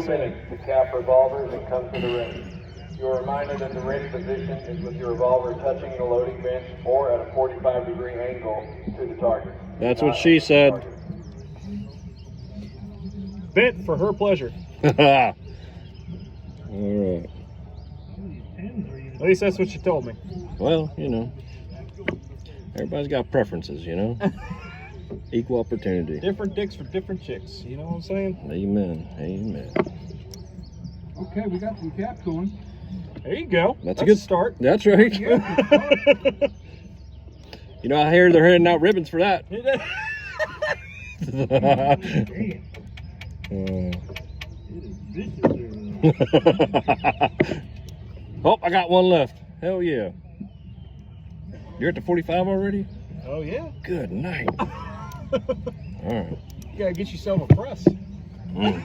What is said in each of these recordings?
2 minutes to cap revolvers and come to the ready. You are reminded that the ready position is with your revolver touching the loading bench or at a 45-degree angle to the target. That's what she said. Bent for her pleasure. All right. At least that's what she told me. Well, you know, everybody's got preferences, you know. Equal opportunity. Different dicks for different chicks. You know what I'm saying? Amen. Amen. Okay, we got some caps going. There you go. That's a good start. That's right. You know, I hear they're handing out ribbons for that. Oh, I got one left. Hell yeah. You're at the 45 already? Oh yeah. Good night. All right. You gotta get yourself a press. And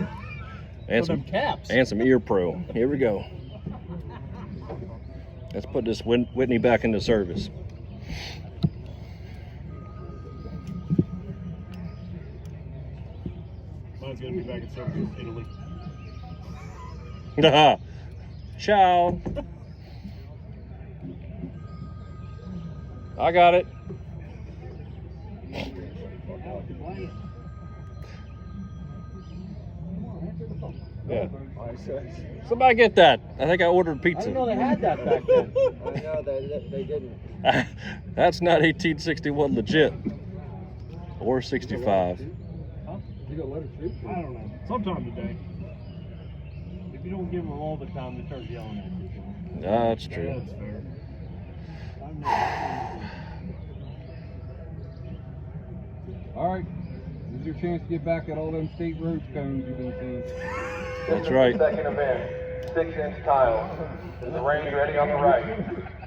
For some them caps. And some ear pro. Here we go. Let's put this Whitney back into service. Mine's gonna be back in service in Italy. Ciao. I got it. Yeah. Somebody get that. I think I ordered pizza. I didn't know they had that back then. No, they didn't. That's not 1861 legit. Or 65. Huh? You got letter too? I don't know. Sometime today. If you don't give them all the time, they start yelling at you. That's true. Yeah, that's fair. All right, this is your chance to get back at all them state road cones you've been seeing. That's right. Second event, 6-inch tile. Is the range ready on the right?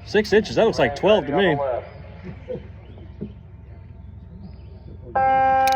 6 inches, that looks like 12 to me. Range ready on the left.